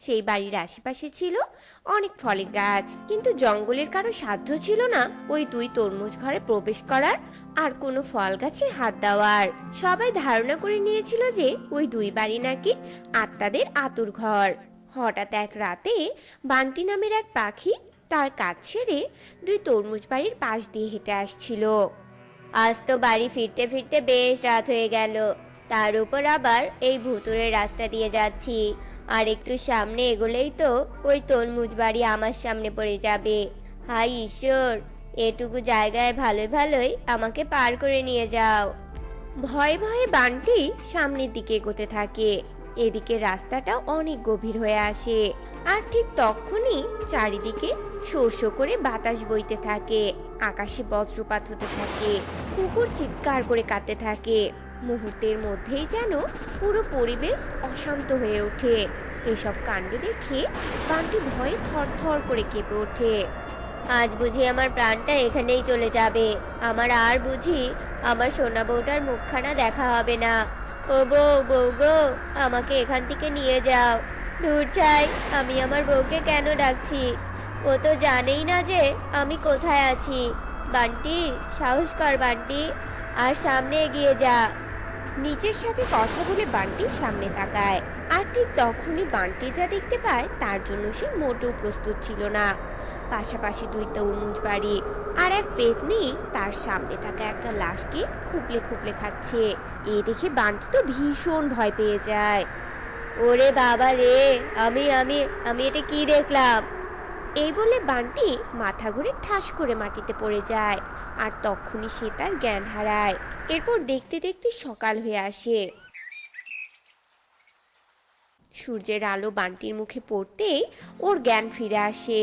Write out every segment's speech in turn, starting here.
সেই বাড়ির আশেপাশে ছিল অনেক ফলের গাছ, কিন্তু জঙ্গলের কারো সাধ্য ছিল না ওই দুই তরমুজ ঘরে প্রবেশ করার আর কোনো ফল গাছে হাত দেওয়ার। সবাই ধারণা করে নিয়েছিল যে ওই দুই বাড়ি নাকি আত্মাদের আতুর ঘর। হঠাৎ এক রাতে বান্টি নামের এক পাখি তার কাজ ছেড়ে দুই তরমুজ বাড়ির পাশ দিয়ে হেঁটে আসছিল। আজ তো বাড়ি ফিরতে ফিরতে বেশ রাত হয়ে গেল, তার উপর আবার এই ভুতুড়ে রাস্তা দিয়ে যাচ্ছি, আর একটু সামনে এগোলেই তো ওই তরমুজ বাড়ি আমার সামনে পড়ে যাবে। হায় ঈশ্বর, এটুকু জায়গায় ভালোই ভালোই আমাকে পার করে নিয়ে যাও। ভয়ে ভয়ে বান্টি সামনের দিকে এগোতে থাকে। এদিকে রাস্তাটা অনেক গভীর হয়ে আসে, আর ঠিক তখনই চারিদিকে শো শো করে বাতাস বইতে থাকে, আকাশে বজ্রপাত হতে থাকে, কুকুর চিৎকার করে কাঁদতে থাকে। মুহূর্তের মধ্যেই যেন পুরো পরিবেশ অশান্ত হয়ে ওঠে। এসব কাণ্ড দেখে বান্টি ভয়ে থরথর করে কেঁপে ওঠে। আজ বুঝি আমার প্রাণটা এখানেই চলে যাবে। আমার আর বুঝি আমার সোনা বউটার মুখখানা দেখা হবে না। ও বউ, বউ গো, আমাকে এখান থেকে নিয়ে যাও। দূর চাই, আমি আমার বউকে কেন ডাকছি? ও তো জানেই না যে আমি কোথায় আছি। বান্টি, সাহস কর বান্টি, আর সামনে এগিয়ে যা। নিজের সাথে কথা বলে বান্টি সামনে তাকায়, আর ঠিক তখনই বান্টি যা দেখতে পায় তার জন্য সে মোটেও প্রস্তুত ছিল না। পাশাপাশি দুই তরমুজ বাড়ি আর এক পেতনি তার সামনে থাকা একটা লাশকে খুবলে খুবলে খাচ্ছে। এ দেখে বান্টি তো ভীষণ ভয় পেয়ে যায়। ওরে বাবা রে, আমি আমি আমি এটা কি দেখলাম? এই বলে বান্টি মাথা ঘুরে ঠাস করে মাটিতে পড়ে যায়, আর তখনই সে তার জ্ঞান হারায়। এরপর দেখতে দেখতে সকাল হয়ে আসে। সূর্যের আলো বান্টির মুখে পড়তেই ওর জ্ঞান ফিরে আসে।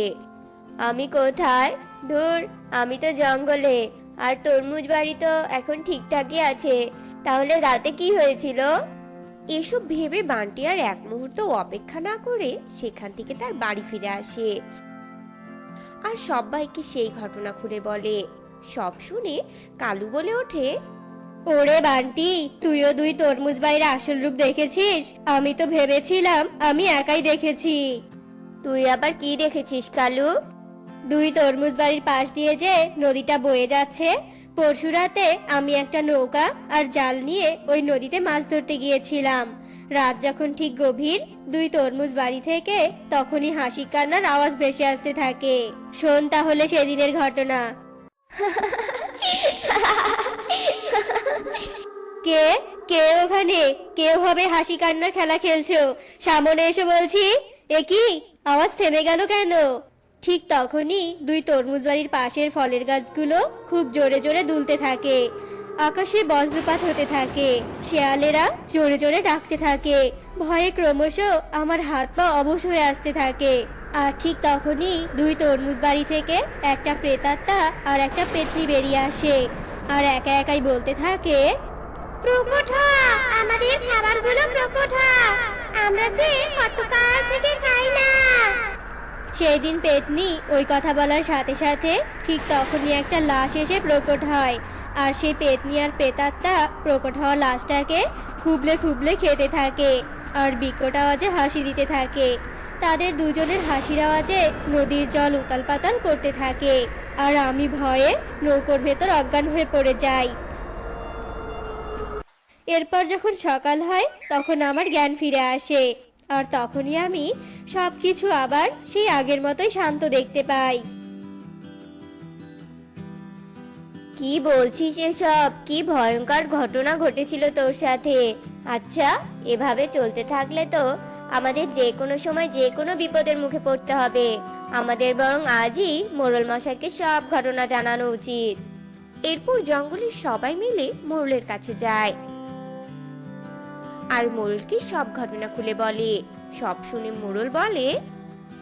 আমি কোথায়? ধুর, আমি তো জঙ্গলে, আর তরমুজ বাড়ি তো এখন ঠিকঠাকই আছে। তাহলে রাতে কি হয়েছিল? এসব ভেবে বান্টি আর এক মুহূর্ত অপেক্ষা না করে সেখান থেকে তার বাড়ি ফিরে আসে, আর সবাইকে সেই ঘটনা খুলে বলে। সব শুনে কালু বলে ওঠে, ওরে বান্টি, তুইও দুই তরমুজ বাড়ির আসল রূপ দেখেছিস? আমি তো ভেবেছিলাম আমি একাই দেখেছি। তুই আবার কি দেখেছিস কালু? দুই তরমুজ বাড়ির পাশ দিয়ে যে নদীটা বয়ে যাচ্ছে, পরশু রাতে আমি একটা নৌকা আর জাল নিয়ে ওই নদীতে মাছ ধরতে গিয়েছিলাম। রাত যখন ঠিক গভীর, দুই তরমুজ বাড়ি থেকে তখনই হাসি কান্নার আওয়াজ ভেসে আসতে থাকে। শোন তাহলে সেদিনের ঘটনা। কে কে ওখানে? কেউ হবে হাসি কান্নার খেলা খেলছো? সামনে এসে বলছি। এ কি, আওয়াজ থেমে গেল কেন? ঠিক তখনই দুই তরমুজ বাড়ির পাশের ফলের গাছগুলো খুব জোরে জোরে দুলতে থাকে। আকাশে বজ্রপাত হতে থাকে, শেয়ালেরা জোরে জোরে ডাকতে থাকে। ভয়ে ক্রমশ আমার হাত পা অবশ হয়ে আসতে থাকে। আর ঠিক তখনই দুই তরমুজ বাড়ি থেকে একটা প্রেতাত্মা আর একটা পেতনি বেরিয়ে আসে, আর একা একাই বলতে থাকে, প্রকট হ, আমাদের খাবারগুলো প্রকট হ, আমরা যে কতকাল থেকে খাই না। সেই দিন পেতনি ওই কথা বলার সাথে সাথে ঠিক তখনই একটা লাশ এসে প্রকট হয়, আর সেই পেতনি আর প্রেতাত্মা প্রকট হওয়া লাশটাকে খুবলে খুবলে খেতে থাকে, আর বিকট আওয়াজে হাসি দিতে থাকে। তাদের দুজনের হাসির আওয়াজে নদীর জল উতাল পাতাল করতে থাকে, আর আমি ভয়ে নৌকোর ভেতর অজ্ঞান হয়ে পড়ে যাই। এরপর যখন সকাল হয় তখন আমার জ্ঞান ফিরে আসে, আর তখনই আমি সবকিছু আবার সেই আগের মতোই শান্ত দেখতে পাই। কি বলছিস এসব? কি ভয়ঙ্কর ঘটনা ঘটেছিল তোর সাথে? আচ্ছা, এভাবে চলতে থাকলে তো আমাদের যে কোনো সময় যে কোনো বিপদের মুখে পড়তে হবে। আমাদের বরং আজই মোড়ল মশাইকে সব ঘটনা জানানো উচিত। এরপর জঙ্গলের সবাই মিলে মোড়লের কাছে যায়, আর মোড়লকে সব ঘটনা খুলে বলে। সব শুনে মোড়ল বলে,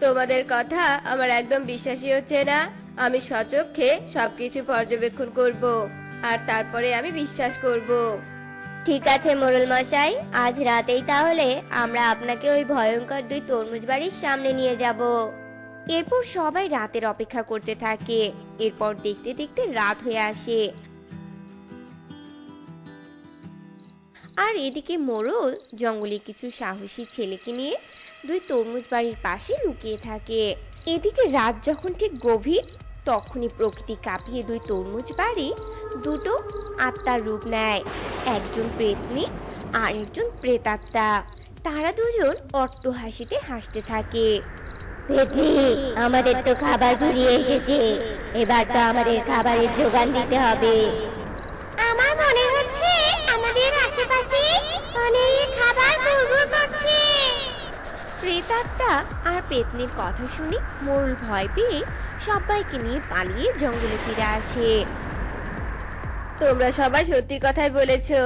তোমাদের কথা আমার একদম বিশ্বাসই হচ্ছে না। আমি সচক্ষে সবকিছু পর্যবেক্ষণ করব, আর তারপরে আমি বিশ্বাস করব। ঠিক আছে মোড়ল মশাই, আজ রাতেই তাহলে আমরা আপনাকে ওই ভয়ঙ্কর দুই তরমুজ বাড়ির সামনে নিয়ে যাব। এরপর সবাই রাতের অপেক্ষা করতে থাকে। এরপর দেখতে দেখতে রাত হয়ে আসে, আর এদিকে মোড়ল জঙ্গলে কিছু সাহসী ছেলেকে নিয়ে দুই তরমুজ বাড়ির পাশে লুকিয়ে থাকে। এদিকে রাত যখন ঠিক গভীর, তখনই প্রকৃতি কাঁপিয়ে দুই তরমুজ বাড়ি দুটো আত্মার রূপ নেয়। একজন প্রেতনী আর একজন প্রেতাত্মা। তারা দুজন অট্টহাসিতে হাসতে থাকে। পেতনি, আমাদের তো খাবার ফুরিয়ে এসেছে, এবার তো আমাদের খাবারের যোগান দিতে হবে। আমার মনে হচ্ছে আমাদের আশেপাশে অনেক খাবার ভুরভুর করছে। প্রেতাত্মা আর পেতনির কথা শুনে মোরল ভয় পেয়ে সবাইকে নিয়ে পালিয়ে জঙ্গলে ফিরে আসে। তোমরা সবাই সত্যি কথাই বলেছো।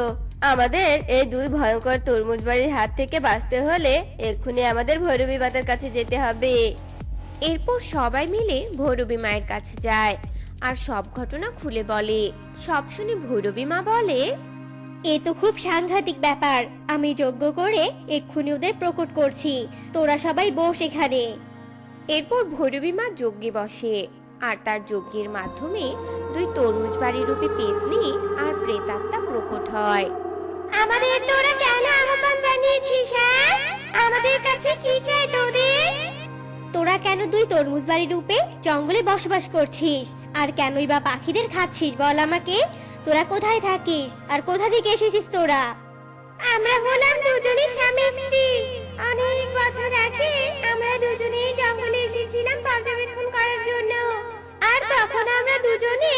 আমাদের এই দুই ভয়ঙ্কর তরমুজ বাড়ির হাত থেকে বাঁচতে হলে এক্ষুনি আমাদের ভৈরবী মাতার কাছে যেতে হবে। এরপর সবাই মিলে ভৈরবী মায়ের কাছে যায় আর সব ঘটনা খুলে বলে। সব শুনে ভৈরবী মা বলে, এ তো খুব সাংঘাতিক ব্যাপার। আমি যজ্ঞ করে এক্ষুনি ওদের প্রকট করছি, তোরা সবাই বস এখানে। এরপর ভৈরবী মা যজ্ঞে বসে আর তার যজ্ঞের মাধ্যমে দুই তরমুজ বাড়ি রূপী পেতনি আর প্রেতাত্মা প্রকট হয়। আমাদের তোরা কেন আহ্বান জানিয়েছিস? হ্যাঁ, আমাদের কাছে কি চাই তোদের? তোরা কেন দুই তরমুজ বাড়ি রূপে জঙ্গলে বসবাস করছিস, আর কেনই বা পাখিদের খাচ্ছিস বল আমাকে? তোরা কোথায় থাকিস আর কোথা থেকে এসেছিস তোরা? আমরা হলাম দুজনেই স্বামী স্ত্রী। অনেক বছর আগে আমরা দুজনেই জঙ্গলে এসেছিলাম পর্যবেক্ষণ করার জন্য। আর তখন আমরা দুজনে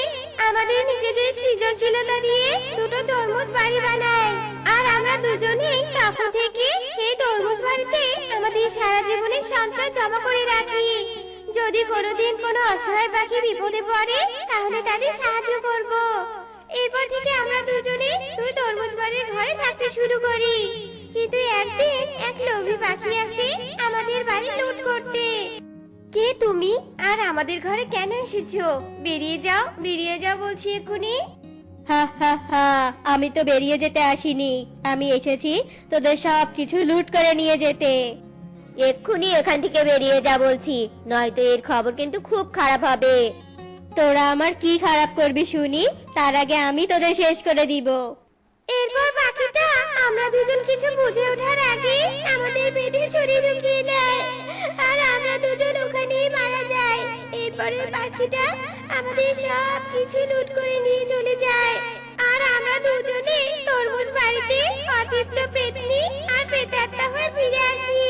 আমাদের নিজেদের সৃজনশীলতা দিয়ে দুটো তরমুজ বাড়ি বানাই। আর আমরা দুজনেই তখন থেকে সেই তরমুজ বাড়িতে আমাদের সারা জীবনের সঞ্চয় জমা করে রাখি। যদি কোনোদিন কোনো অসহায় পাখি বিপদে পড়ে তাহলে তাদের সাহায্য করব। এরপর থেকে আমরা দুজনে দুই তরমুজ বাড়ির ঘরে থাকতে শুরু করি। কিন্তু একদিন এক লোভী পাখি আসে আমাদের বাড়ি লুট করতে। কে তুমি, আর আমাদের ঘরে কেন এসেছো? বেরিয়ে যাও বলছি এক্ষুনি। হা হা হা, আমি তো বেরিয়ে যেতে আসিনি, আমি এসেছি তোদের সব কিছু লুট করে নিয়ে যেতে। এক্ষুনি এখান থেকে বেরিয়ে যা বলছি, নয়তো এর খবর কিন্তু খুব খারাপ হবে। তোরা আমার কি খারাপ করবি শুনি, তার আগে আমি তোদের শেষ করে দিব। এরপর পাখিটা আমরা দুজন কিছু বুঝে ওঠার আগে আমাদের পেটে ছুরি ঢুকিয়ে দেয়, আর আমরা দুজন ওখানেই মারা যাই। এরপরে পাখিটা আমাদের সব কিছু লুট করে নিয়ে চলে যায়, আর আমরা দুজনে তরমুজ বাড়িতে অতৃপ্ত প্রেতনি আর প্রেতাত্মা হয়ে ফিরে আসি,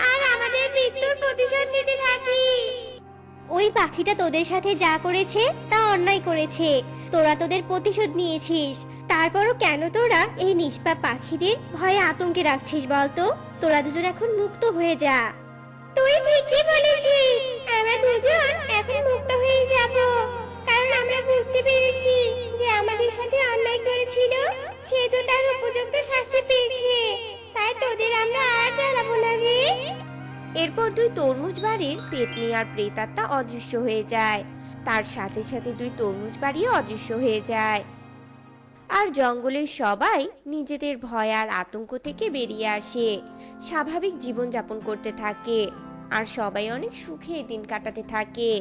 আর আমাদের মৃত্যুর প্রতিশোধ নিতে থাকি। ওই পাখিটা তোদের সাথে যা করেছে তা অন্যায় করেছে, তোরা তোদের প্রতিশোধ নিয়েছিস। তারপরও কেন তোরা এই নিষ্পাপ পাখিদের ভয়ে আতঙ্কে রাখছিস বলতো? তোরা দুজন এখন মুক্ত হয়ে যা। তুই ঠিকই বলেছিস, আমরা দুজন এখন মুক্ত হয়ে যাব, কারণ আমরা বুঝতে পেরেছি যে আমাদের সাথে অন্যায় করেছিল সে তো তার উপযুক্ত শাস্তি পেয়েছে। তাই তোদের আমরা আর জ্বালাবো না রে। এরপর দুই তরমুজ বাড়ির পেতনি আর প্রেতাত্মা অদৃশ্য হয়ে যায়। তার সাথে সাথে দুই তরমুজ বাড়িও অদৃশ্য হয়ে যায়। আর জঙ্গলের সবাই নিজেদের ভয় আর আতঙ্ক থেকে বেরিয়ে আসে, স্বাভাবিক জীবন যাপন করতে থাকে, আর সবাই অনেক সুখে দিন কাটাতে থাকে।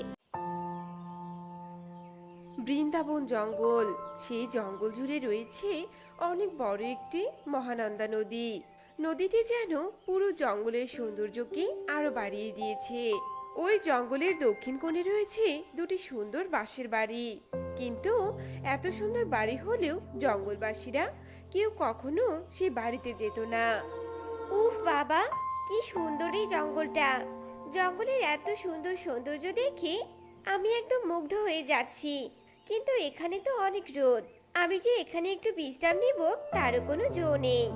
বৃন্দাবন জঙ্গল, সেই জঙ্গল জুড়ে রয়েছে অনেক বড় একটি মহানন্দা নদী। নদীটি যেন পুরো জঙ্গলের সৌন্দর্যকে আরো বাড়িয়ে দিয়েছে। ওই জঙ্গলের দক্ষিণ কোণে রয়েছে দুটি সুন্দর বাঁশের বাড়ি, কিন্তু এত সুন্দর বাড়ি হলেও জঙ্গলবাসীরা কেউ কখনো সেই বাড়িতে যেত না। উফ বাবা, কি সুন্দর এই জঙ্গলটা! জঙ্গলের এত সুন্দর সৌন্দর্য দেখে আমি একদম মুগ্ধ হয়ে যাচ্ছি। কিন্তু এখানে তো অনেক রোদ, আমি যে এখানে একটু বিশ্রাম নিব তারও কোনো জো নেই।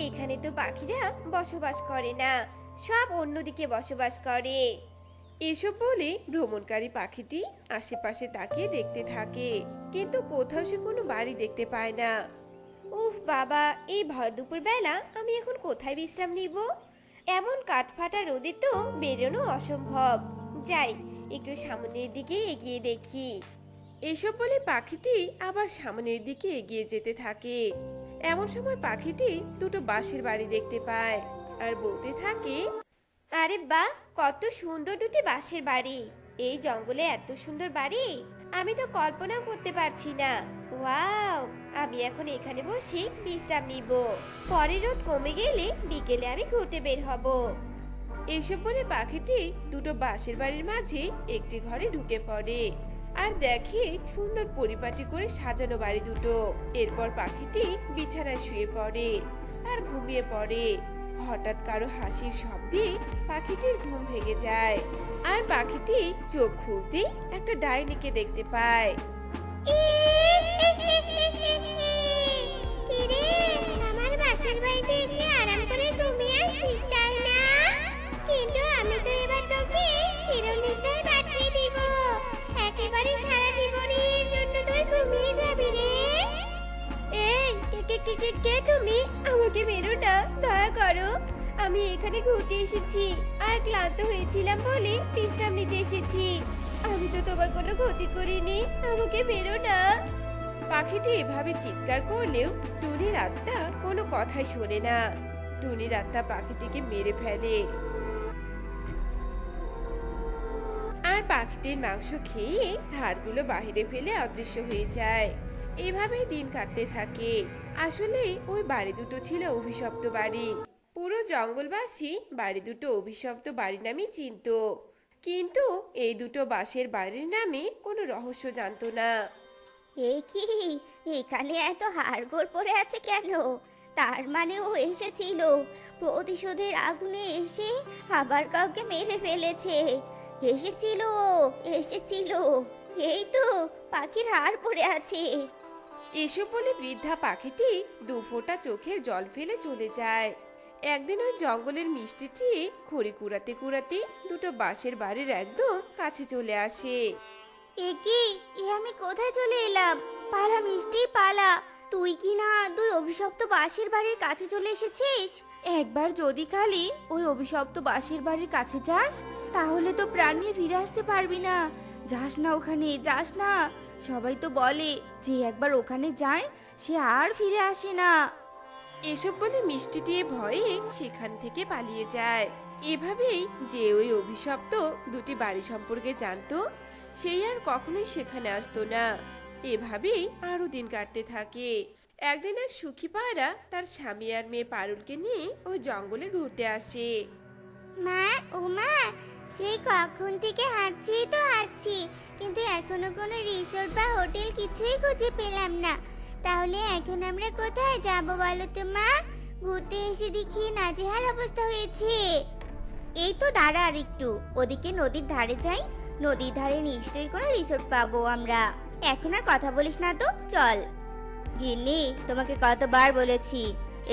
এখানে তো পাখিরা বসবাস করে না, সব অন্যদিকে বসবাস করে। এসব বলে ভ্রমণকারী পাখিটি আশেপাশে তাকিয়ে দেখতে থাকে, কিন্তু কোথাও সে কোনো বাড়ি দেখতে পায় না। উফ বাবা, এই ভর দুপুর বেলা আমি এখন কোথায় বিশ্রাম নিব? এমন কাঠফাটা রোদে তো বেরোনো অসম্ভব। যাই, একটু সামনের দিকে এগিয়ে দেখি। এসব বলে পাখিটি আবার সামনের দিকে এগিয়ে যেতে থাকে। এমন সময় পাখিটি দুটো বাঁশের বাড়ি দেখতে পায় আর বলতে থাকে, আরে বাহ, কত সুন্দর দুটি বাঁশের বাড়ি! এই জঙ্গলে এত সুন্দর বাড়ি আমি তো কল্পনাও করতে পারছি না। ওয়াও, আমি এখন এখানে বসে বিশ্রাম নিব। পরে রোদ কমে গেলে বিকেলে আমি ঘুরতে বের হব। এসব বলে পাখিটি দুটো বাঁশের বাড়ির মাঝে একটি ঘরে ঢুকে পড়ে আর দেখে সুন্দর পরিপাটি করে সাজানো বাড়ি দুটো। এরপর পাখিটি বিছানায় শুয়ে পড়ে আর ঘুমিয়ে পড়ে। হঠাৎ কারো হাসির শব্দে পাখিটির ঘুম ভেঙে যায় আর পাখিটি চোখ খুলতেই একটা ডাইনিকে দেখতে পায়। কিরে, আমার বাসার বাড়িতে এসে আরাম করে ঘুমিয়ে আসিস তাই না? কিন্তু আমি তো এবার তোকে চিরনিদ্রায় পাঠিয়ে দিব। একেবারে সারা জীবনের জন্য তুই ঘুমিয়ে যাবি রে। এই কে তুমি? আমাকে মেরো না, দয়া করো। আমি এখানে ঘুরতে এসেছি আর ক্লান্ত হয়েছিলাম বলে বিশ্রাম নিতে এসেছি। আমি তো তোমার কোনো ক্ষতি করিনি, আমাকে মেরো না। পাখিটি এভাবে চিৎকার করলেও টুনির আত্মা কোনো কথাই শোনে না। টুনির আত্মা পাখিটিকে মেরে ফেলে আর পাখিটির মাংস খেয়ে হাড়গুলো বাহিরে ফেলে অদৃশ্য হয়ে যায়। এভাবেই দিন কাটতে থাকে। আসলে ওই বাড়ি দুটো ছিল অভিশপ্ত বাড়ি। পুরো জঙ্গলবাসী বাড়ি দুটো অভিশপ্ত বাড়ি নামে চিনতো, কিন্তু এই দুটো বাঁশের বাড়ির নামে কোনো রহস্য জানতো না। এ কি, এখানে এত হাড়গোড় পড়ে আছে কেন? তার মানে ও এসেছিল প্রতিশোধের আগুনে এসে আবার কাউকে মেরে ফেলেছে। এসেছিল। এই তো পাখির হাড় পড়ে আছে। এসব বলে বৃদ্ধা পাখিটি দু ফোঁটা চোখের জল ফেলে চলে যায়। একদিন ওই জঙ্গলের মিষ্টি ট্রি খড়ি কুড়াতে কুড়াতে দুটো বাঁশের বাড়ির একদম কাছে চলে আসে। এ কি, আমি কোথায় চলে এলাম? পালা মিষ্টি পালা। তুই কি না দুই অভিশপ্ত বাঁশের বাড়ির কাছে চলে এসেছিস? একবার যদি খালি ওই অভিশপ্ত বাঁশের বাড়ির কাছে যাস, তাহলে তো প্রাণ নিয়ে ফিরে আসতে পারবি না। যাস না ওখানে, যাস না। সবাই তো বলে যে একবার ওখানে যায় সে আর ফিরে আসে না। এসব বলে মিষ্টিটি ভয়ে সেখান থেকে পালিয়ে যায়। এভাবেই যে ওই অভিশপ্ত দুটি বাড়ি সম্পর্কে জানতো সেই আর কখনোই সেখানে আসতো না। এভাবেই আরো দিন কাটতে থাকে। একদিন এক সুখী পায়রা তার স্বামী আর মেয়ে পারুলকে নিয়ে ওই জঙ্গলে ঘুরতে আসে। মা, ও মা, সেই কখন থেকে হাঁটছি, কিন্তু এখনো কোনো রিসোর্ট বা হোটেল কিছুই খুঁজে পেলাম না। তাহলে এখন আমরা কোথায় যাব বলো তো মা? ঘুরতে এসে দেখি নাজেহাল অবস্থা হয়েছে। এই তো দাঁড়া আর একটু, ওদিকে নদীর ধারে যাই। নদীর ধারে নিশ্চয়ই কোনো রিসোর্ট পাবো আমরা। এখন আর কথা বলিস না তো, চল। গিন্নি, তোমাকে কতবার বলেছি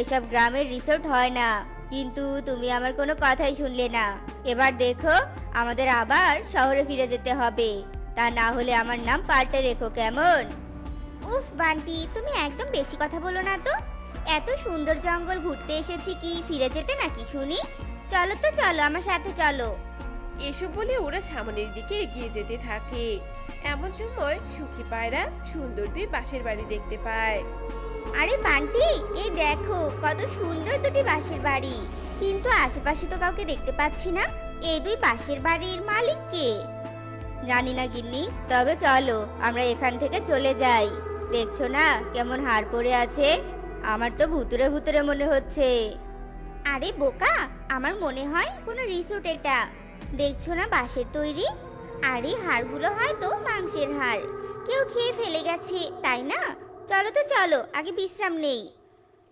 এসব গ্রামের রিসোর্ট হয় না, কিন্তু তুমি আমার কোনো কথাই শুনলে না। এবার দেখো, আমাদের আবার শহরে ফিরে যেতে হবে। তা না হলে আমার নাম পাল্টে রেখো, কেমন? উফ বান্টি, তুমি একদম বেশি কথা বলো না তো। এত সুন্দর জঙ্গল ঘুরতে এসেছি কি ফিরে যেতে নাকি শুনি? চলো তো, চলো আমার সাথে চলো। এসব বলে ওরা সামনের দিকে এগিয়ে যেতে থাকে। এমন সময় সুখী পায়রা সুন্দর দুই বাঁশের বাড়ি দেখতে পায়। আরে বান্টি, এই দেখো কত সুন্দর দুটি বাঁশের বাড়ি, কিন্তু আশেপাশে তো কাউকে দেখতে পাচ্ছি না। এই দুই বাঁশের বাড়ির মালিক কে? জানি না গিন্নি, তবে চলো আমরা এখান থেকে চলে যাই। দেখছো না কেমন হাড় পড়ে আছে? আমার তো ভুতুরে ভুতুরে মনে হচ্ছে। আরে বোকা, আমার মনে হয় কোনো রিসোর্ট এটা। দেখছো না বাঁশের তৈরি, আর এই হাড়গুলো হয়তো মাংসের হাড়। কেউ খেয়ে ফেলে গেছে, তাই না? চলো তো চলো, আগে বিশ্রাম নেই।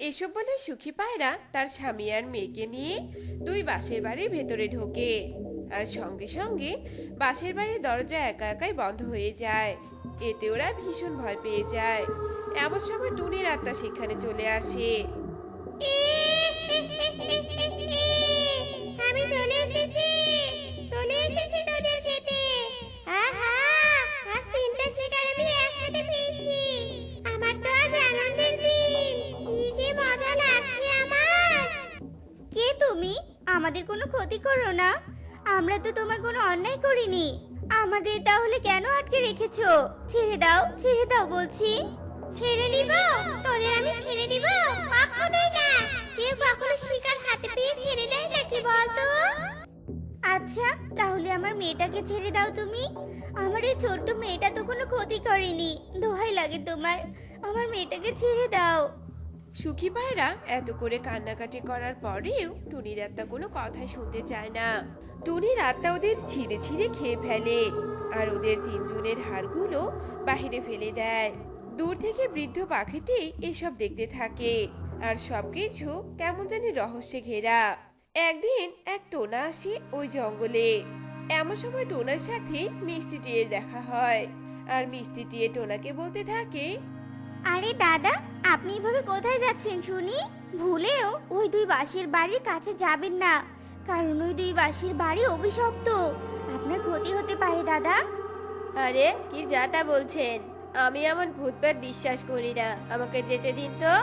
এসব বলে সুখী পায়রা তার স্বামী আর মেয়েকে নিয়ে দুই বাঁশের বাড়ির ভেতরে ঢোকে। আর সঙ্গে সঙ্গে বাঁশের বাড়ির দরজা একা একাই বন্ধ হয়ে যায়। এতে ওরা ভীষণ ভয় পেয়ে যায়। এমন সময় টুনির আত্মা সেখানে চলে আসে। আমি চলে এসেছি তোদের খেতে। আহা, আজ তিনটা শিকার আমি একসাথে পেয়েছি। আমার তো আজ আনন্দের দিন, কি যে মজা লাগছে আমার। কে তুমি? আমাদের কোনো ক্ষতি করো না, আমরা তো তোমার কোনো অন্যায় করিনি। আমাদের তাহলে কেন আটকে রেখেছো? ছেড়ে দাও বলছি। ছেড়ে দিব? তোদের আমি ছেড়ে দিব? কখনোই না। কেউ কখনো শিকার হাতে পেয়ে ছেড়ে দেয় নাকি বলতো? আচ্ছা, তাহলে আমার মেয়েটাকে ছেড়ে দাও তুমি। আমার এই ছোট্ট মেয়েটা তো কোনো ক্ষতি করেনি, দোহাই লাগে তোমার, আমার মেয়েটাকে ছেড়ে দাও। সুখী পায়রা এত করে কান্নাকাটি করার পরেও টুনির আত্মা কোনো কথাই শুনতে চায় না। টুনির আত্মা ওদের ছিঁড়ে ছিঁড়ে খেয়ে ফেলে আর ওদের তিনজনের হাড়গুলো বাহিরে ফেলে দেয়। দূর থেকে বৃদ্ধ পাখিটি এসব দেখতে থাকে আর সবকিছু কেমন জানি রহস্যে ঘেরা। একদিন এক টোনা আসে ওই জঙ্গলে। এমন সময় টোনার সাথে মিষ্টি টিয়ের দেখা হয় আর মিষ্টি টিয়ে টোনাকে বলতে থাকে, আরে দাদা, আপনি এভাবে কোথায় যাচ্ছেন শুনি? ভুলেও ওই দুই বাঁশের বাড়ির কাছে যাবেন না, কারণ ওই দুই বাঁশের বাড়ি অভিশপ্ত। আপনার ক্ষতি হতে পারে দাদা। আরে কি যা তা বলছেন? আমি এমন ভূতপ্রেত বিশ্বাস করি না, আমাকে যেতে দিন তো।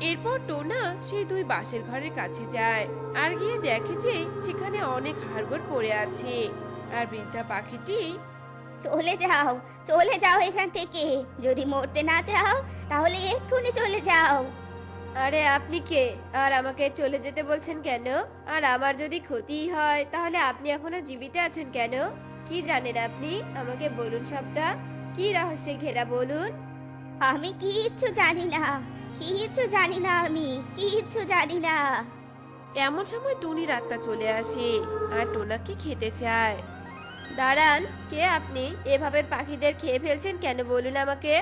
এরপর টোনা সেই দুই বাঁশের ঘরের কাছে যায় আর গিয়ে দেখে যে সেখানে অনেক হাড়গোড় পড়ে আছে। আর বৃদ্ধা পাখিটি চলে যাও এখান থেকে। যদি মরতে না চাও তাহলে এক্ষুনি চলে যাও। আরে আপনি কে আর আমাকে চলে যেতে বলছেন কেন? আর আমার যদি ক্ষতি হয় তাহলে আপনি এখনো জীবিত আছেন কেন? কি জানেন আপনি? আমাকে বলুন সবটা। কি রহস্যে ঘেরা বলুন। আমি কিচ্ছু জানি না, আমি কিচ্ছু জানি না। এমন সময় টুনির আত্মা চলে আসে আর টোনাকে খেতে চায়। দাঁড়ান, কে আপনি? এভাবে পাখিদের খেয়ে ফেলছেন কেন বলুন আমাকে।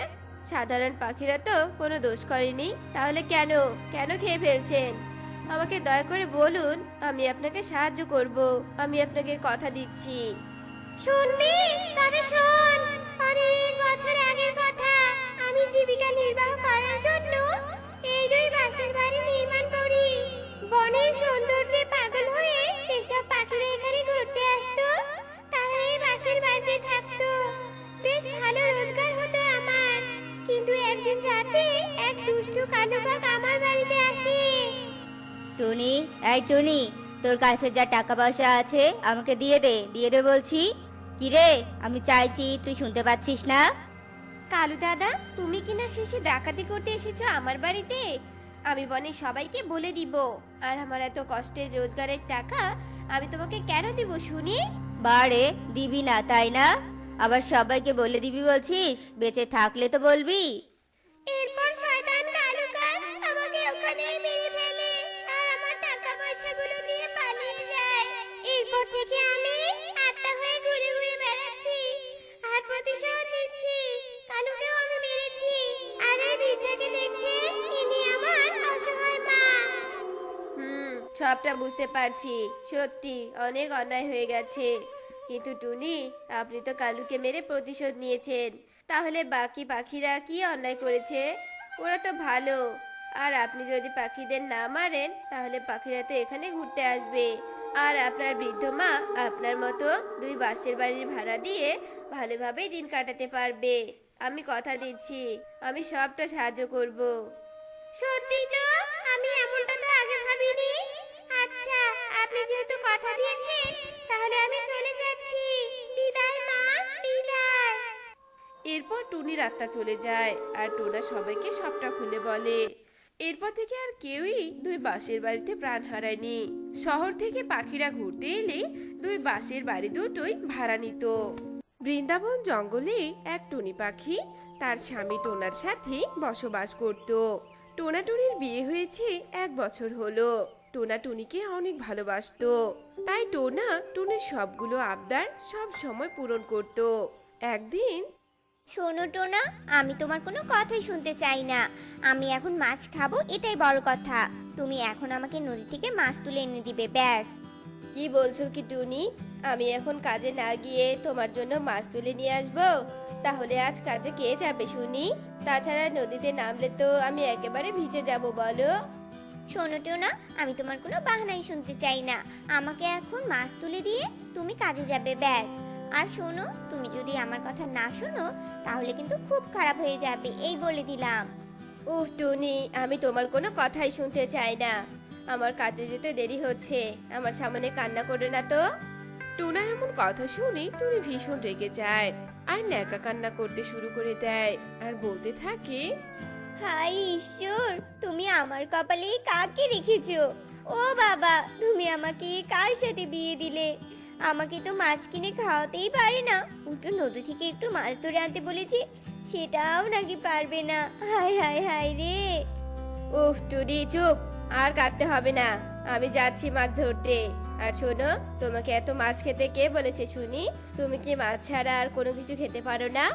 সাধারণ পাখিরা তো কোনো দোষ করেনি, তাহলে কেন কেন খেয়ে ফেলছেন? আমাকে দয়া করে বলুন, আমি আপনাকে সাহায্য করব। আমি আপনাকে কথা দিচ্ছি। শুনবি? তবে শোন, অনেক বছর আগের কথা। আমি জীবিকা নির্বাহ করার জন্য এই দুই বাঁশের বাড়ি নির্মাণ করি। বনের সৌন্দর্যে পাগল হয়ে যেসব পাখিরা এখানে ঘুরতে আসতো, তারা এই বাঁশের বাড়িতে থাকতো। বেশ ভালো রোজগার হতো আমার। কিন্তু একদিন রাতে এক দুষ্টু কালো কাক আমার বাড়িতে আসে। টুনি, এই টুনি, তোর কাছে যা টাকা পয়সা আছে আমাকে দিয়ে দে বলছি। কি রে, আমি চাইছি, তুই শুনতে পাচ্ছিস না? কালু দাদা, তুমি কিনা শেষে ডাকাতি করতে এসেছো আমার বাড়িতে? আমি বনে সবাইকে বলে দিব। আর আমার এত কষ্টের রোজগারের টাকা আমি তোমাকে কেন দিব শুনি? বারে, দিবি না তাই না? আবার সবাইকে বলে দিবি বলছিস? বেঁচে থাকলে তো বলবি। এরপর শয়তান কালো কাক আমাকে ওখানেই মেরে ফেলে আর আমার টাকা পয়সাগুলো নিয়ে পালিয়ে যায়। এরপর থেকে আমি আত্মা হয়ে ঘুরে ঘুরে বেড়াচ্ছি আর প্রতিশোধ নিচ্ছি। কালুকেও আমি মেরেছি। আর এই বৃদ্ধাকে দেখছেন, ইনি আমার অসহায় মা। সবটা বুঝতে পারছি। সত্যি অনেক অন্যায় হয়ে গেছে। কিন্তু টুনি, আপনি তো কালুকে মেরে প্রতিশোধ নিয়েছেন, তাহলে বাকি পাখিরা কি অন্যায় করেছে? ওরা তো ভালো। আর আপনি যদি পাখিদের না মারেন তাহলে পাখিরা তো এখানে ঘুরতে আসবে। আর আপনার বৃদ্ধ মা আপনার মতো দুই বাঁশের বাড়ির ভাড়া দিয়ে ভালোভাবেই দিন কাটাতে পারবে। আমি কথা দিচ্ছি, আমি সবটা সাহায্য করব। সত্যি তো? আমি এমনটা তো আগে ভাবিনি। আচ্ছা, আপনি যেহেতু কথা দিয়েছেন, তাহলে আমি চলে যাচ্ছি। বিদায় মা, বিদায়। এরপর টুনির আত্মা চলে যায় আর টোনা সবাইকে সবটা খুলে বলে। এরপর থেকে আর কেউই দুই বাঁশের বাড়িতে প্রাণ হারায়নি। শহর থেকে পাখিরা ঘুরতে এলে দুই বাঁশের বাড়ি দুটোই ভাড়া নিত। বৃন্দাবন জঙ্গলে এক টুনি পাখি তার স্বামী টোনার সাথে বসবাস করত। টোনা টুনির বিয়ে হয়েছে 1 বছর হলো। টোনা টুনিকে অনেক ভালোবাসতো, তাই টোনা টুনির সবগুলো আবদার সব সময় পূরণ করত। একদিন, শোনো টোনা, আমি তোমার কোনো কথাই শুনতে চাই না। আমি এখন মাছ খাবো, এটাই বড় কথা। তুমি এখন আমাকে নদী থেকে মাছ তুলে এনে দিবে, ব্যাস। কি বলছো কি টুনি? আমি এখন কাজে না গিয়ে তোমার জন্য মাছ তুলে নিয়ে আসবো? তাহলে আজ কাজে কে যাবে শুনি? তাছাড়া নদীতে নামলে তো আমি একেবারে ভিজে যাব বলো। শোনো টোনা, আমি তোমার কোনো বাহানাই শুনতে চাই না। আমাকে এখন মাছ তুলে দিয়ে তুমি কাজে যাবে, ব্যাস। আর শোনো, তুমি যদি আমার কথা না শোনো তাহলে কিন্তু খুব খারাপ হয়ে যাবে, এই বলে দিলাম। উহ টুনি, আমি তোমার কোনো কথাই শুনতে চাই না। আমার কাজে যেতে দেরি হচ্ছে, আমার সামনে কান্না করো না তো। টোনার এমন কথা শুনে টুনি ভীষণ রেগে যায় আর ন্যাকা কান্না করতে শুরু করে দেয় আর বলতে থাকে, হাই ঈশ্বর, তুমি আমার কপালে কাকে রেখেছো? ও বাবা, তুমি আমাকে কার সাথে বিয়ে দিলে? আমাকে তো মাছ কিনে খাওয়াতেই পারে না, উল্টো নদী থেকে একটু মাছ ধরে আনতে বলেছি, সেটাও নাকি পারবে না। হাই হাই হাই রে। উফ টুনি চুপ, আর কাঁদতে হবে না, আমি যাচ্ছি মাছ ধরতে। আর শোনো, তোমাকে এত মাছ খেতে কে বলেছে শুনি? তুমি কি মাছ ছাড়া আর কোনো কিছু খেতে পারো না?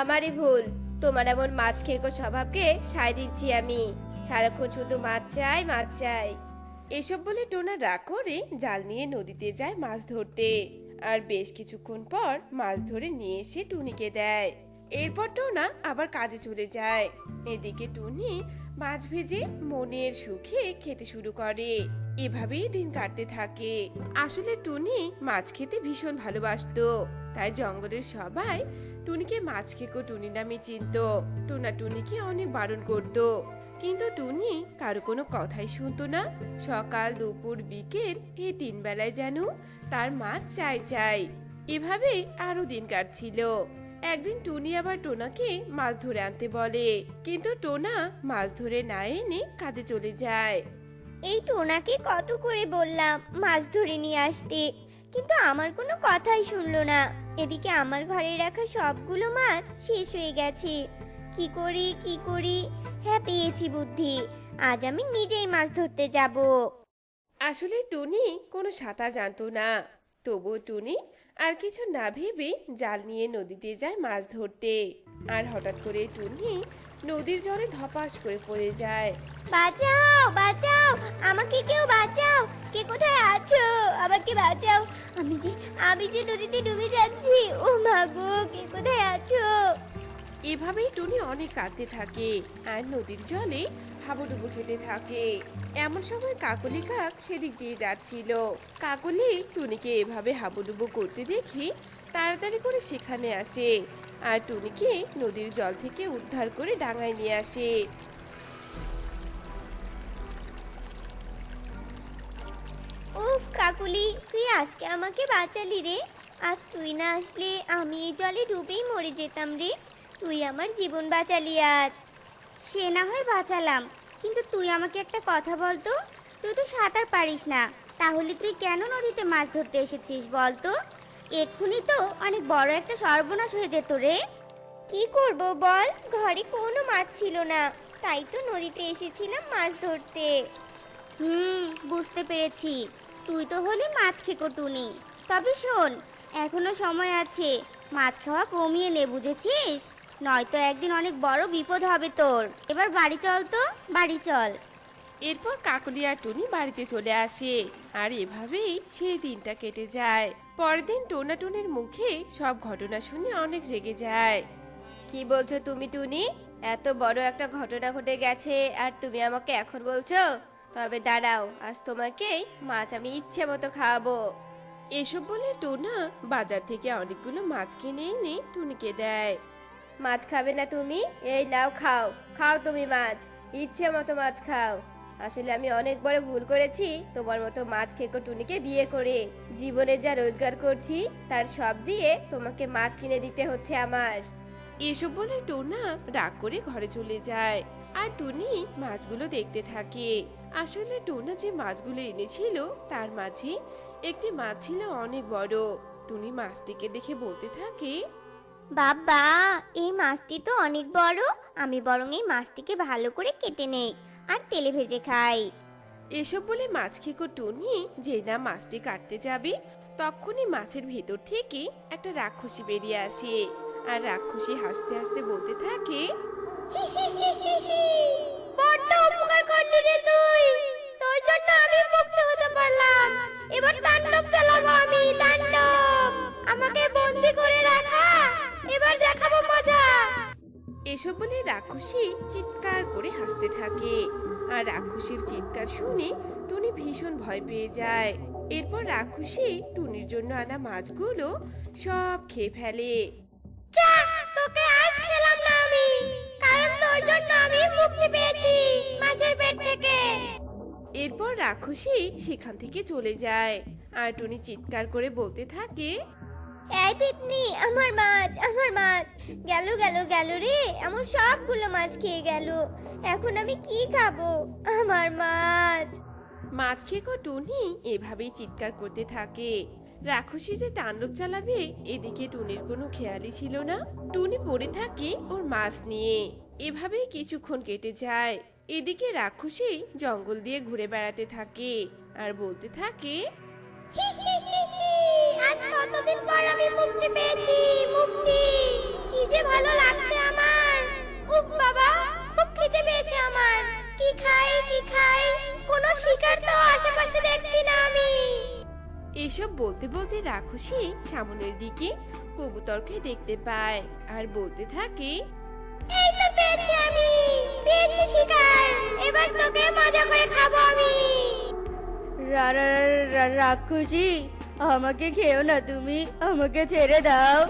আমারই ভুল, তোমার এমন মাছ খেকো স্বভাবকে সায় দিচ্ছি আমি। সারাক্ষণ শুধু মাছ চাই, মাছ চাই। এসব বলে টোনা রাগ করে জাল নিয়ে নদীতে যায় মাছ ধরতে। আর বেশ কিছুক্ষণ পর মাছ ধরে নিয়ে এসে টুনিকে দেয়। এরপর টোনা আবার কাজে চলে যায়। এদিকে টুনি মাছ ভেজে মনের সুখে খেতে শুরু করে। এভাবেই দিন কাটতে থাকে। আসলে টুনি মাছ খেতে ভীষণ ভালোবাসতো, তাই জঙ্গলের সবাই টুনিকে মাছ খেকো টুনি নামে চিনতো। টোনা টুনিকে অনেক বারণ করতো, কিন্তু টুনি কারো কোনো কথাই শুনতো না। সকাল দুপুর বিকেল এই 3 বেলায় যেন তার মাছ চাই চাই। এভাবে আরো দিন কাটছিল। একদিন টুনি আবার টোনাকে মাছ ধরে আনতে বলে, কিন্তু টোনা মাছ ধরে না এনে কাজে চলে যায়। এই টোনাকে কত করে বললাম মাছ ধরে নিয়ে আসতে, কিন্তু আমার কোনো কথাই শুনলো না। এদিকে আমার ঘরে রাখা সবগুলো মাছ শেষ হয়ে গেছে। কি করি? হ্যাঁ, পেয়েছি বুদ্ধি। আজ আমি নিজেই মাছ ধরতে যাব। আসলে টুনি কোনো সাঁতার জানতো না, তবুও টুনি আর কিছু না ভেবে জাল নিয়ে নদীতে যায় মাছ ধরতে। আর হঠাৎ করে টুনি নদীর জলে ধপাস করে পড়ে যায়। বাঁচাও, বাঁচাও, আমাকে কেউ বাঁচাও। কে কোথায় আছো? আমাকে বাঁচাও, আমি যে নদীতে ডুবে যাচ্ছি। ও মা গো, কে কোথায় আছো? এভাবেই টুনি অনেক কাঁদতে থাকে আর নদীর জলে হাবুডুবু খেতে থাকে। এমন সময় কাকলি কাক সেদিক দিয়ে যাচ্ছিল। কাকলি টুনিকে এভাবে হাবুডুবু করতে দেখে তাড়াতাড়ি করে সেখানে আসে আর টুনিকে নদীর জল থেকে উদ্ধার করে ডাঙায় নিয়ে আসে। উফ কাকুলি, তুই আজকে আমাকে বাঁচালি রে। আজ তুই না আসলে আমি এই জলে ডুবেই মরে যেতাম রে। তুই আমার জীবন বাঁচালি আজ। সে না হয় বাঁচালাম, কিন্তু তুই আমাকে একটা কথা বলতো। তুই তো সাঁতার পারিস না, তাহলে তুই কেন নদীতে মাছ ধরতে এসেছিস বলতো? এক্ষুনি তো অনেক বড় একটা সর্বনাশ হয়ে যেত রে। কি করব বল, ঘরে কোনো মাছ ছিল না, তাই তো নদীতে এসেছিলাম মাছ ধরতে। বুঝতে পেরেছি, তুই তো হলি মাছ খেকো টুনি। তবে শোন, এখনো সময় আছে, মাছ খাওয়া কমিয়ে নে, বুঝেছিস? নয়তো একদিন অনেক বড় বিপদ হবে তোর। এবার বাড়ি চল তো, বাড়ি চল। এরপর কাকলি আর টুনি বাড়িতে চলে আসে আর এভাবেই সেই দিনটা কেটে যায়। পরের দিন টোনা টুনির মুখে সব ঘটনা শুনে অনেক রেগে যায়। কি বলছো তুমি টুনি? এত বড় একটা ঘটনা ঘটে গেছে আর তুমি আমাকে এখন বলছো? তবে দাঁড়াও, আজ তোমাকেই মাছ আমি ইচ্ছে মতো খাওয়াবো। এসব বলে টোনা বাজার থেকে অনেকগুলো মাছ কিনে এনে টুনিকে দেয়। মাছ খাবে না তুমি? এই নাও, খাও খাও, তুমি মাছ ইচ্ছে মতো মাছ খাও। আসলে আমি অনেক বড় ভুল করেছি তোমার মতো মাছ খেকো টুনিকে বিয়ে করে। জীবনে যা রোজগার করছি তার সব দিয়ে তোমাকে মাছ কিনে দিতে হচ্ছে আমার। এসব বলে টোনা রাগ করে ঘরে চলে যায় আর টুনি মাছগুলো দেখতে থাকে। আসলে টোনা যে মাছগুলো এনেছিল তার মাঝে একটি মাছ ছিল অনেক বড়। টুনি মাছটিকে দেখে বলতে থাকে, বাবা, এই মাছটি তো অনেক বড়। আমি বরং এই মাছটিকে ভালো করে কেটে নেই আর তেলে ভেজে খাই। এসব বলে মাছ খেকো টুনি যে না মাছটি কাটতে যাবে, তখনই মাছের ভেতর থেকে একটা রাক্ষসী বেরিয়ে আসে আর রাক্ষসী হাসতে হাসতে বলতে থাকে, বড্ড উপকার করলি রে তুই। তোর জন্য আমি মুক্ত হতে পারলাম। এবার তাণ্ডব চালাবো আমি, তাণ্ডব। আমাকে বন্দি করে রাখা, এবার দেখাবো মজা। এসব বলে রাক্ষসী চিৎকার করে হাসতে থাকে আর রাক্ষসীর চিৎকার শুনে টুনি ভীষণ ভয় পেয়ে যায়। এরপর রাক্ষসী টুনির জন্য আনা মাছগুলো সব খেয়ে ফেলে। যা, তোকে আজ খেলাম না আমি, কারণ তোর জন্য আমি মুক্তি পেয়েছি মাছের পেট থেকে। এরপর রাক্ষসী সেখান থেকে চলে যায় আর টুনি চিৎকার করে বলতে থাকে, এই পেতনি, আমার মাছ, আমার মাছ গেল গেল গেল রে। আমার সবগুলো মাছ খেয়ে গেল। এখন আমি কি খাবো? আমার মাছ। মাছ খেকো টুনি এভাবেই চিৎকার করতে থাকে। রাক্ষসী যে তাণ্ডব চালাবে এদিকে টুনির কোনো খেয়ালই ছিল না। টুনি পড়ে থাকে ওর মাছ নিয়ে। এভাবেই কিছুক্ষণ কেটে যায়। এদিকে রাক্ষসী জঙ্গল দিয়ে ঘুরে বেড়াতে থাকে আর বলতে থাকে, আজ কতদিন পর আমি মুক্তি পেয়েছি, মুক্তি! কি যে ভালো লাগছে আমার! উফ বাবা, খুব খিদে পেয়েছে আমার! কি খাই কি খাই, কোনো শিকার তো আশেপাশে দেখছি না আমি। এসব বলতে বলতে রাক্ষসী সামনের দিকে কবুতরকে দেখতে পায় আর বলতে থাকে, এই তো পেয়েছি আমি, পেয়েছি শিকার! এবার তোকে মজা করে খাবো আমি। রাক্ষসী, আমাকে খেও না, তুমি আমাকে ছেড়ে দাও।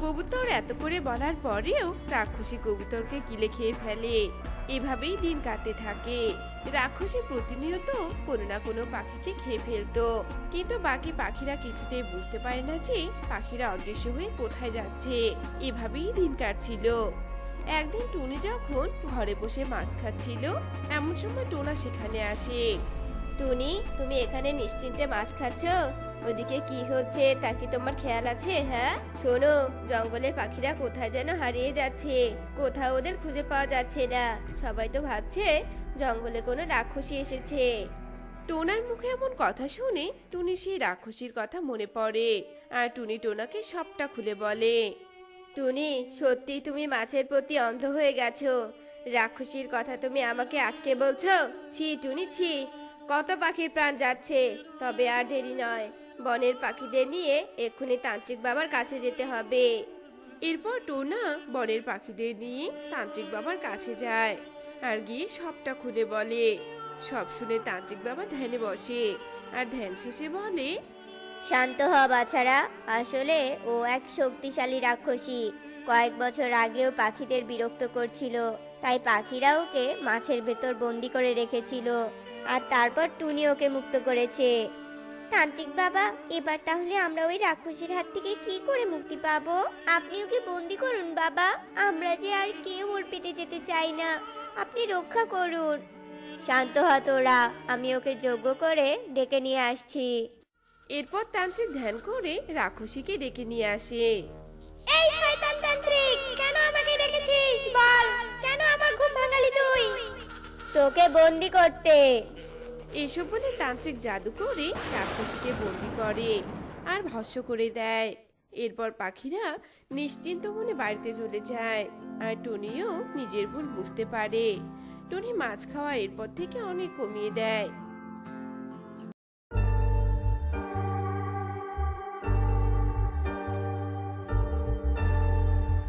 কবুতর এত করে বলার পরেও রাক্ষসী কবুতরকে গিলে খেয়ে ফেলে। এভাবেই দিন কাটতে থাকে। রাক্ষসী প্রতিনিয়ত কোনো না কোনো পাখিকে খেয়ে ফেলতো, কিন্তু বাকি পাখিরা কিছুতেই বুঝতে পারে না যে পাখিরা অদৃশ্য হয়ে কোথায় যাচ্ছে। এভাবেই দিন কাটছিল। একদিন টুনি যখন ঘরে বসে মাছ খাচ্ছিল, এমন সময় টোনা সেখানে আসে। টুনি, তুমি এখানে নিশ্চিন্তে মাছ খাচ্ছ? ওদিকে কি হচ্ছে তা কি তোমার খেয়াল আছে? হ্যাঁ, শোনো, জঙ্গলে পাখিরা কোথায় যেন হারিয়ে যাচ্ছে, কোথাও ওদের খুঁজে পাওয়া যাচ্ছে না। সবাই তো ভাবছে জঙ্গলে কোনো রাক্ষসী এসেছে। টোনার মুখে এমন কথা শুনে টুনি সেই রাক্ষসীর কথা মনে পড়ে আর টুনি টোনাকে সবটা খুলে বলে। টুনি, সত্যি তুমি মাছের প্রতি অন্ধ হয়ে গেছো? রাক্ষসীর কথা তুমি আমাকে আজকে বলছো? ছি টুনি, ছি! কত পাখির প্রাণ যাচ্ছে। তবে আর দেরি নয়, বনের পাখিদের নিয়ে এক্ষুনি তান্ত্রিক বাবার কাছে যেতে হবে। এরপর টোনা বনের পাখিদের নিয়ে তান্ত্রিক বাবার কাছে যায় আর গিয়ে সবটা খুলে বলে। সব শুনে তান্ত্রিক বাবা ধ্যানে বসে আর ধ্যান শেষে বলে, শান্ত হ বাছারা, আসলে ও এক শক্তিশালী রাক্ষসী। কয়েক বছর আগেও পাখিদের বিরক্ত করছিল, তাই পাখিরা ওকে মাছের ভেতর বন্দি করে রেখেছিল, আর তারপর টুনি ওকে মুক্ত করেছে। তান্ত্রিক বাবা, এবার তাহলে আমরা ওই রাক্ষসীর হাত থেকে কি করে মুক্তি পাবো? আপনি ওকে বন্দি করুন বাবা, আমরা যে আর কেউ ওর পেটে যেতে চাই না, আপনি রক্ষা করুন। শান্ত হ তোরা, আমি ওকে যোগ্য করে ডেকে নিয়ে আসছি। এরপর তান্ত্রিক ধ্যান করে রাক্ষসীকে ডেকে নিয়ে আসে। এই শয়তান তান্ত্রিক, কেন আমাকে ডেকেছিস? বল, কেন আমার ঘুম ভাঙালি তুই? তোকে বন্দি করতে। এসব বলে তান্ত্রিক জাদু করে রাক্ষসীকে বন্দি করে আর ভস্ম করে দেয়। এরপর পাখিরা নিশ্চিন্ত মনে বাড়িতে চলে যায় আর টুনিও নিজের ভুল বুঝতে পারে। টুনি মাছ খাওয়া এরপর থেকে অনেক কমিয়ে দেয়